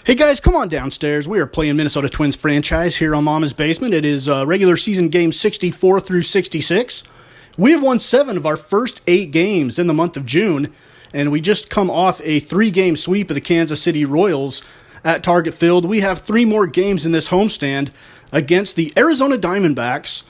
Hey guys, come on downstairs. We are playing Minnesota Twins franchise here on Mama's Basement. It is regular season games 64 through 66. We have won 7 of our first 8 games in the month of June, and we just come off a 3-game sweep of the Kansas City Royals at Target Field. We have 3 more games in this homestand against the Arizona Diamondbacks.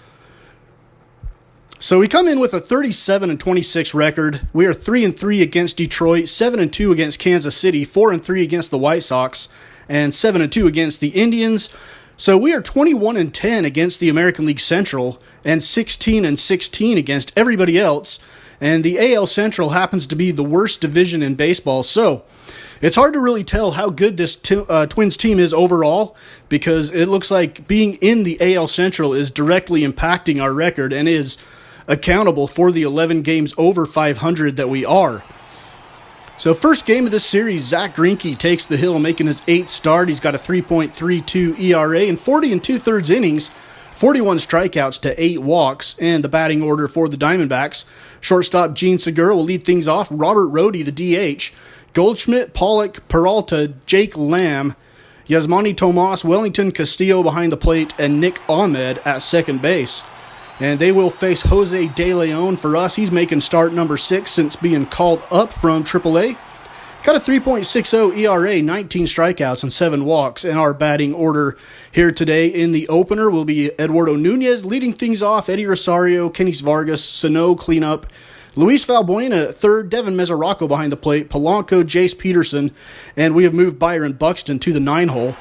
So we come in with a 37-26 record. We are 3-3 against Detroit, 7-2 against Kansas City, 4-3 against the White Sox, and 7-2 against the Indians. So we are 21-10 against the American League Central and 16-16 against everybody else. And the AL Central happens to be the worst division in baseball. So it's hard to really tell how good this Twins team is overall, because it looks like being in the AL Central is directly impacting our record and is accountable for the 11 games over 500 that we are. So first game of this series, Zach Greinke takes the hill, making his 8th start. He's got a 3.32 ERA in 40 2/3 innings, 41 strikeouts to 8 walks, and the batting order for the Diamondbacks. Shortstop Gene Segura will lead things off. Robert Rohde, the DH. Goldschmidt, Pollock, Peralta, Jake Lamb, Yasmani Tomas, Wellington Castillo behind the plate, and Nick Ahmed at second base. And they will face Jose De Leon for us. He's making start number 6 since being called up from AAA. Got a 3.60 ERA, 19 strikeouts and 7 walks. And our batting order here today in the opener will be Eduardo Nunez leading things off, Eddie Rosario, Kenys Vargas, Sano cleanup, Luis Valbuena at third, Devin Mesoraco behind the plate, Polanco, Jace Peterson, and we have moved Byron Buxton to the 9-hole.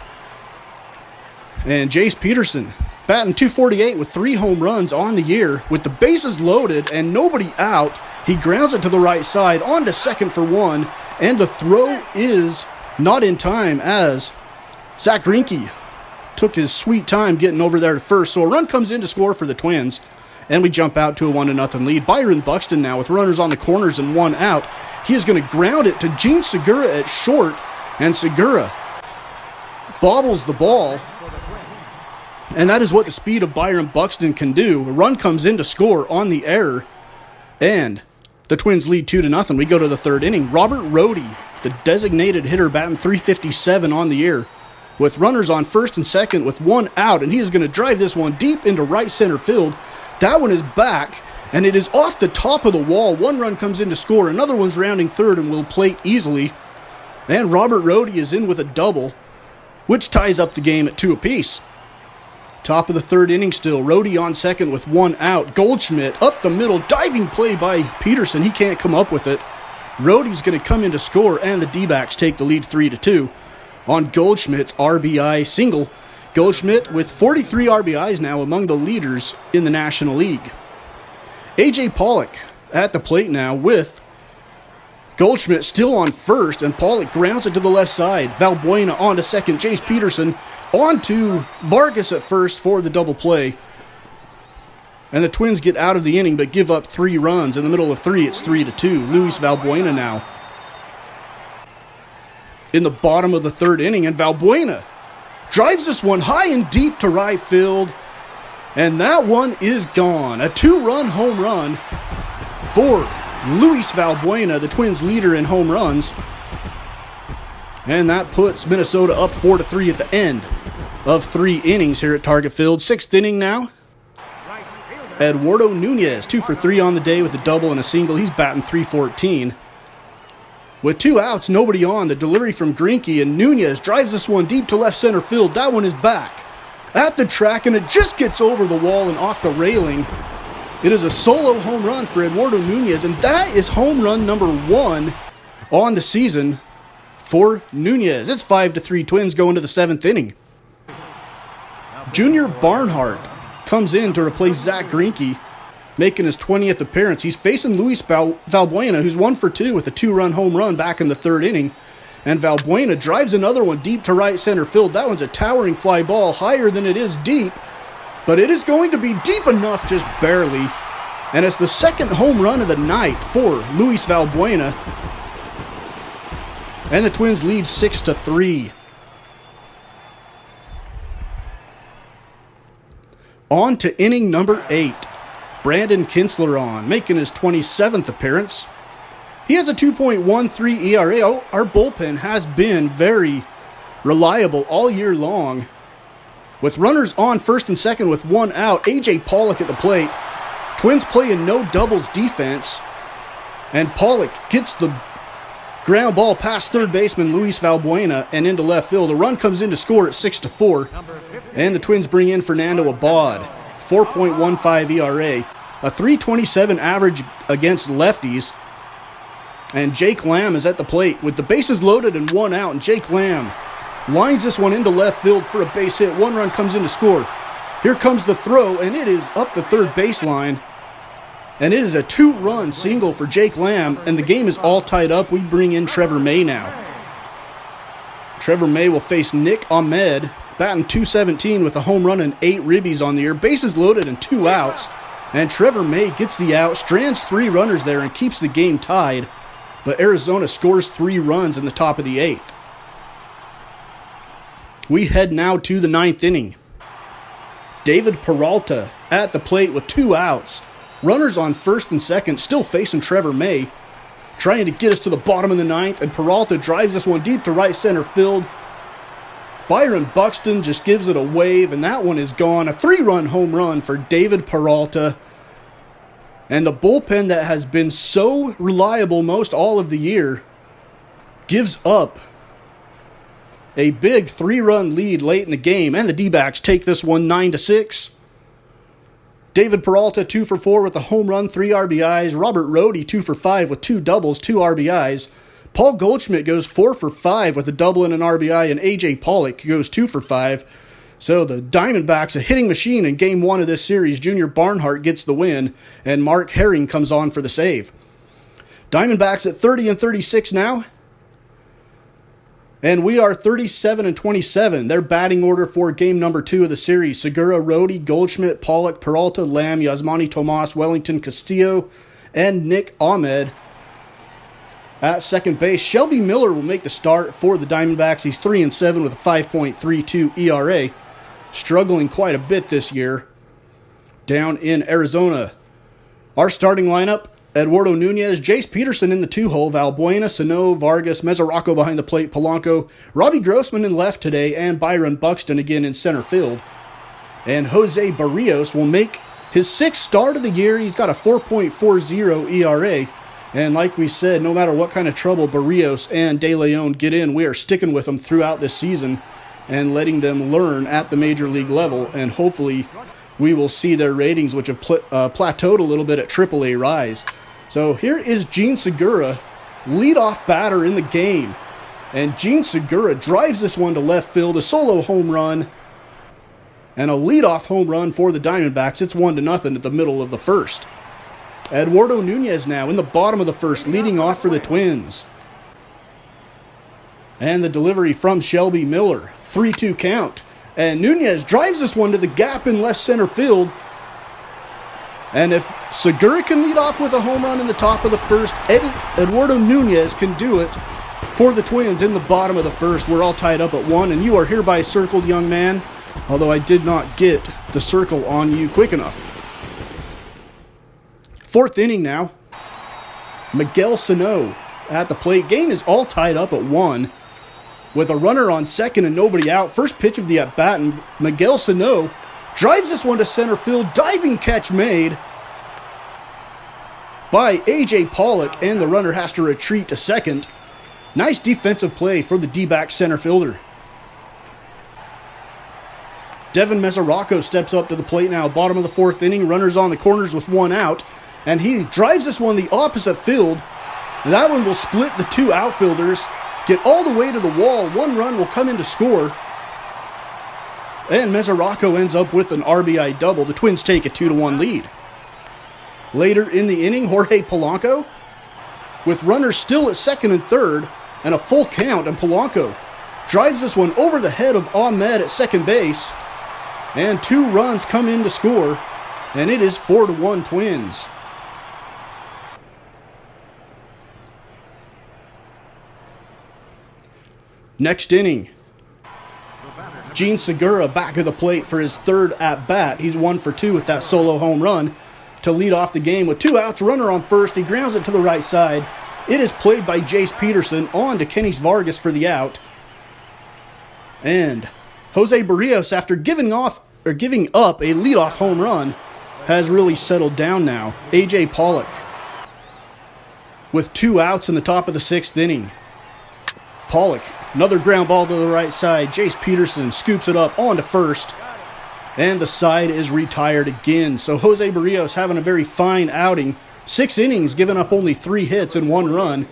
And Jace Peterson batting .248 with 3 home runs on the year. With the bases loaded and nobody out, he grounds it to the right side, on to second for 1, and the throw is not in time as Zach Greinke took his sweet time getting over there to first. So a run comes in to score for the Twins, and we jump out to a 1-0 lead. Byron Buxton now with runners on the corners and 1 out. He is going to ground it to Gene Segura at short, and Segura bobbles the ball. And that is what the speed of Byron Buxton can do. A run comes in to score on the error, and the Twins lead 2-0. We go to the 3rd inning. Robert Rohde, the designated hitter, batting .357 on the year, with runners on first and second with 1 out, and he is going to drive this one deep into right center field. That one is back, and it is off the top of the wall. 1 run comes in to score. Another one's rounding third and will plate easily. And Robert Rohde is in with a double, which ties up the game at 2 apiece. Top of the 3rd inning still. Rohde on second with 1 out. Goldschmidt up the middle. Diving play by Peterson. He can't come up with it. Rohde's going to come in to score, and the D-backs take the lead 3-2 on Goldschmidt's RBI single. Goldschmidt with 43 RBIs now, among the leaders in the National League. A.J. Pollock at the plate now with Goldschmidt still on first, and Pollock grounds it to the left side. Valbuena on to second. Jace Peterson on to Vargas at first for the double play. And the Twins get out of the inning but give up 3 runs. In the middle of 3, it's 3-2. Luis Valbuena now in the bottom of the 3rd inning, and Valbuena drives this one high and deep to right field, and that one is gone. A 2-run home run for Luis Valbuena, the Twins' leader in home runs. And that puts Minnesota up 4-3 at the end of 3 innings here at Target Field. 6th inning now. Eduardo Nunez, 2 for 3 on the day with a double and a single. He's batting .314. With 2 outs, nobody on. The delivery from Greinke, and Nunez drives this one deep to left center field. That one is back at the track, and it just gets over the wall and off the railing. It is a solo home run for Eduardo Nunez, and that is home run number 1 on the season for Nunez. It's 5-3 Twins going to the 7th inning. Junior Barnhart comes in to replace Zach Greinke, making his 20th appearance. He's facing Luis Valbuena, who's 1 for 2 with a 2-run home run back in the 3rd inning. And Valbuena drives another one deep to right center field. That one's a towering fly ball, higher than it is deep, but it is going to be deep enough, just barely. And it's the 2nd home run of the night for Luis Valbuena. And the Twins lead 6-3. On to inning number 8. Brandon Kinsler on, making his 27th appearance. He has a 2.13 ERA. Our bullpen has been very reliable all year long. With runners on first and second with one out, A.J. Pollock at the plate. Twins playing no doubles defense. And Pollock gets the ground ball past third baseman Luis Valbuena and into left field. A run comes in to score at 6-4. And the Twins bring in Fernando Abad. 4.15 ERA. A 3.27 average against lefties. And Jake Lamb is at the plate with the bases loaded and one out. And Jake Lamb lines this one into left field for a base hit. One run comes in to score. Here comes the throw, and it is up the third baseline. And it is a two-run single for Jake Lamb, and the game is all tied up. We bring in Trevor May now. Trevor May will face Nick Ahmed, batting .217 with a home run and 8 ribbies on the year. Bases loaded and 2 outs. And Trevor May gets the out, strands 3 runners there, and keeps the game tied. But Arizona scores 3 runs in the top of the 8th. We head now to the 9th inning. David Peralta at the plate with 2 outs. Runners on first and second, still facing Trevor May. Trying to get us to the bottom of the 9th, and Peralta drives this one deep to right center field. Byron Buxton just gives it a wave, and that one is gone. A 3-run home run for David Peralta. And the bullpen that has been so reliable most all of the year gives up a big 3-run lead late in the game, and the D-backs take this one 9-6. David Peralta 2 for 4 with a home run, 3 RBIs. Robert Rohde 2 for 5 with 2 doubles, 2 RBIs. Paul Goldschmidt goes 4 for 5 with a double and an RBI, and A.J. Pollock goes 2 for 5. So the Diamondbacks, a hitting machine in Game 1 of this series. Junior Barnhart gets the win, and Mark Herring comes on for the save. Diamondbacks at 30-36 now. And we are 37-27. Their batting order for game number 2 of the series: Segura, Rohde, Goldschmidt, Pollock, Peralta, Lamb, Yasmani Tomas, Wellington, Castillo, and Nick Ahmed. At second base, Shelby Miller will make the start for the Diamondbacks. He's 3-7 with a 5.32 ERA. Struggling quite a bit this year down in Arizona. Our starting lineup: Eduardo Nunez, Jace Peterson in the 2-hole, Valbuena, Sano, Vargas, Mesoraco behind the plate, Polanco, Robbie Grossman in left today, and Byron Buxton again in center field. And Jose Barrios will make his 6th start of the year. He's got a 4.40 ERA. And like we said, no matter what kind of trouble Barrios and De Leon get in, we are sticking with them throughout this season and letting them learn at the major league level. And hopefully we will see their ratings, which have plateaued a little bit at AAA, rise. So here is Gene Segura, leadoff batter in the game. And Gene Segura drives this one to left field, a solo home run, and a leadoff home run for the Diamondbacks. It's 1-0 at the middle of the first. Eduardo Nunez now in the bottom of the first, leading off for the Twins. And the delivery from Shelby Miller. 3-2 count. And Nunez drives this one to the gap in left center field. And if Segura can lead off with a home run in the top of the first, Eduardo Nunez can do it for the Twins in the bottom of the first. We're all tied up at 1, and you are hereby circled, young man, although I did not get the circle on you quick enough. 4th inning now. Miguel Sano at the plate. Game is all tied up at 1 with a runner on second and nobody out. First pitch of the at-bat, and Miguel Sano drives this one to center field. Diving catch made by A.J. Pollock, and the runner has to retreat to second. Nice defensive play for the D-back center fielder. Devin Mesoraco steps up to the plate now. Bottom of the 4th inning. Runners on the corners with 1 out. And he drives this one the opposite field. And that one will split the 2 outfielders. Get all the way to the wall. 1 run will come in to score. And Mesoraco ends up with an RBI double. The Twins take a 2-1 lead. Later in the inning, Jorge Polanco, with runners still at second and third, and a full count, and Polanco drives this one over the head of Ahmed at second base. And 2 runs come in to score. And it is 4-1 Twins. Next inning, Gene Segura back at the plate for his 3rd at-bat. He's 1 for 2 with that solo home run to lead off the game. With 2 outs, runner on first, he grounds it to the right side. It is played by Jace Peterson on to Kenny Vargas for the out. And Jose Barrios, after giving up a leadoff home run, has really settled down now. A.J. Pollock with 2 outs in the top of the 6th inning. Pollock, another ground ball to the right side. Jace Peterson scoops it up onto first. And the side is retired again. So Jose Barrios having a very fine outing. 6 innings, giving up only 3 hits and 1 run.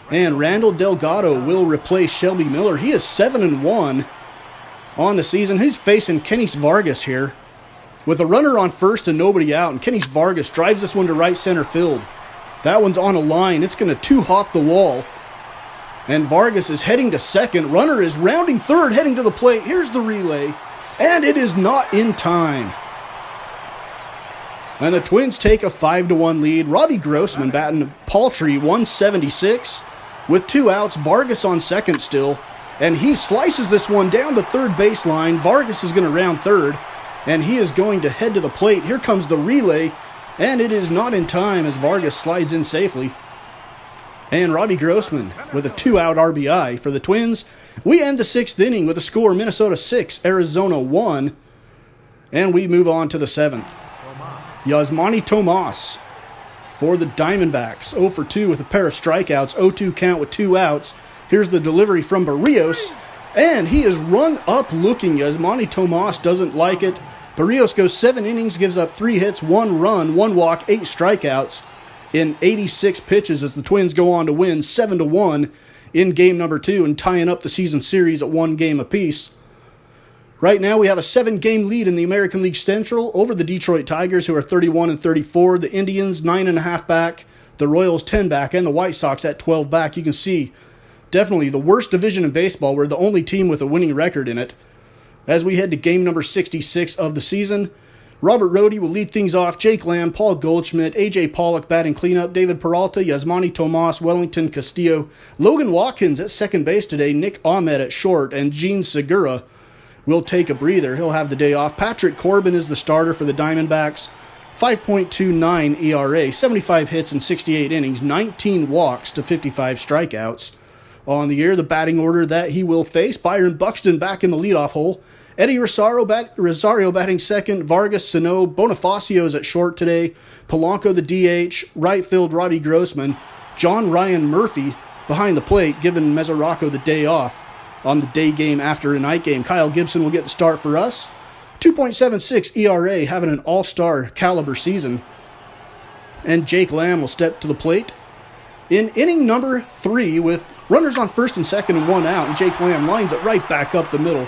And Randall Delgado will replace Shelby Miller. He is 7-1 on the season. He's facing Kenis Vargas here with a runner on first and nobody out. And Kenis Vargas drives this one to right center field. That one's on a line. It's going to 2-hop the wall. And Vargas is heading to second. Runner is rounding third, heading to the plate. Here's the relay. And it is not in time. And the Twins take a 5-1 lead. Robbie Grossman batting a paltry 176 with 2 outs. Vargas on second still. And he slices this one down the third baseline. Vargas is going to round third. And he is going to head to the plate. Here comes the relay. And it is not in time as Vargas slides in safely. And Robbie Grossman with a 2-out RBI for the Twins. We end the 6th inning with a score Minnesota 6, Arizona 1. And we move on to the 7th. Yasmani Tomas for the Diamondbacks. 0 for 2 with a pair of strikeouts. 0-2 count with 2 outs. Here's the delivery from Barrios. And he is rung up looking. Yasmani Tomas doesn't like it. Barrios goes 7 innings, gives up 3 hits, 1 run, 1 walk, 8 strikeouts in 86 pitches as the Twins go on to win 7-1 in game number 2 and tying up the season series at 1 game apiece. Right now we have a 7-game lead in the American League Central over the Detroit Tigers, who are 31-34, the Indians 9.5 back, the Royals 10 back, and the White Sox at 12 back. You can see definitely the worst division in baseball. We're the only team with a winning record in it. As we head to game number 66 of the season, Robert Rohde will lead things off. Jake Lamb, Paul Goldschmidt, A.J. Pollock batting cleanup, David Peralta, Yasmani Tomas, Wellington Castillo, Logan Watkins at second base today, Nick Ahmed at short, and Gene Segura will take a breather. He'll have the day off. Patrick Corbin is the starter for the Diamondbacks. 5.29 ERA, 75 hits in 68 innings, 19 walks to 55 strikeouts. On the year, the batting order that he will face: Byron Buxton back in the leadoff hole, Eddie Rosario batting second, Vargas, Sano, Bonifacio's at short today, Polanco the DH, right field Robbie Grossman, John Ryan Murphy behind the plate, giving Mesoraco the day off on the day game after a night game. Kyle Gibson will get the start for us. 2.76 ERA, having an all-star caliber season. And Jake Lamb will step to the plate in inning number 3 with runners on first and second and 1 out. And Jake Lamb lines it right back up the middle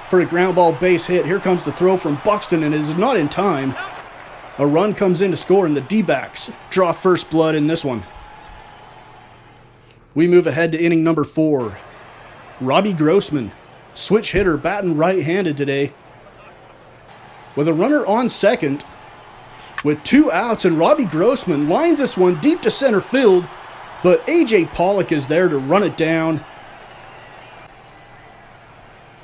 for a ground ball base hit. Here comes the throw from Buxton, and it is not in time. A run comes in to score, and the D-backs draw first blood in this one. We move ahead to inning number 4. Robbie Grossman, switch hitter, batting right-handed today, with a runner on second with 2 outs, and Robbie Grossman lines this one deep to center field, but A.J. Pollock is there to run it down.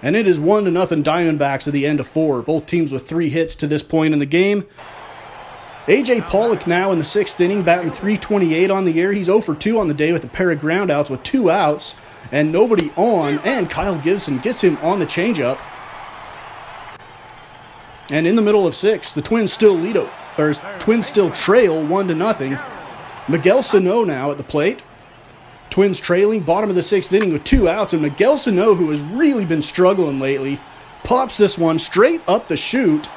And it is 1-0 Diamondbacks at the end of 4. Both teams with 3 hits to this point in the game. A.J. Pollock now in the 6th inning, batting .328 on the year. He's 0 for 2 on the day with a pair of groundouts with 2 outs and nobody on. And Kyle Gibson gets him on the changeup. And in the middle of 6, the Twins still trail 1-0. Miguel Sano now at the plate. Twins trailing, bottom of the 6th inning with 2 outs, and Miguel Sano, who has really been struggling lately, pops this one straight up the chute.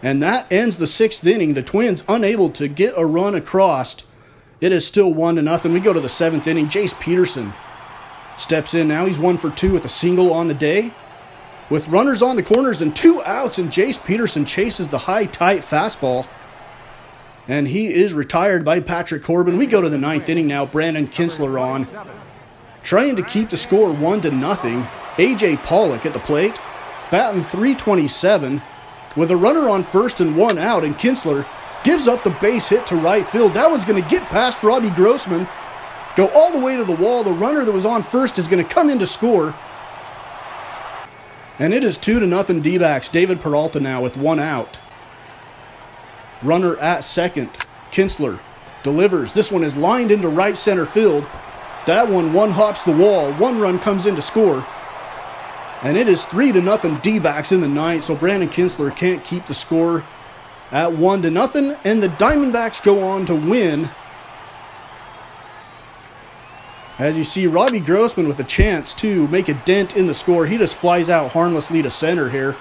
And that ends the 6th inning. The Twins unable to get a run across. It is still 1-0. We go to the 7th inning. Jace Peterson steps in now. He's 1 for 2 with a single on the day, with runners on the corners and 2 outs, and Jace Peterson chases the high, tight fastball. And he is retired by Patrick Corbin. We go to the 9th inning now. Brandon Kinsler on, trying to keep the score 1-0. A.J. Pollock at the plate, batting .327 with a runner on first and 1 out, and Kinsler gives up the base hit to right field. That one's going to get past Robbie Grossman, go all the way to the wall. The runner that was on first is going to come in to score. And it is 2-0 D-backs. David Peralta now with 1 out. Runner at second. Kinsler delivers. This one is lined into right center field. That one hops the wall. 1 run comes in to score. And it is 3-0 D-backs in the ninth, so Brandon Kinsler can't keep the score at 1-0. And the Diamondbacks go on to win. As you see, Robbie Grossman with a chance to make a dent in the score. He just flies out harmlessly to center here.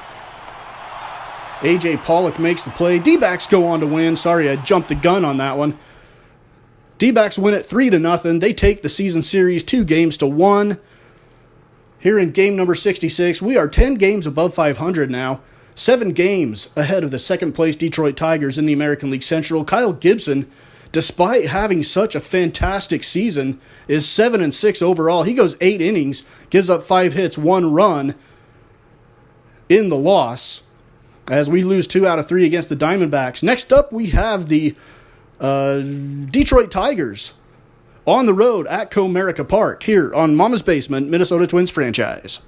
A.J. Pollock makes the play. D-backs go on to win. Sorry, I jumped the gun on that one. D-backs win it 3-0. They take the season series 2-1. Here in game number 66, we are 10 games above 500 now. 7 games ahead of the second-place Detroit Tigers in the American League Central. Kyle Gibson, despite having such a fantastic season, is 7-6 overall. He goes 8 innings, gives up 5 hits, 1 run in the loss, as we lose 2 out of 3 against the Diamondbacks. Next up, we have the Detroit Tigers on the road at Comerica Park here on Mama's Basement, Minnesota Twins franchise.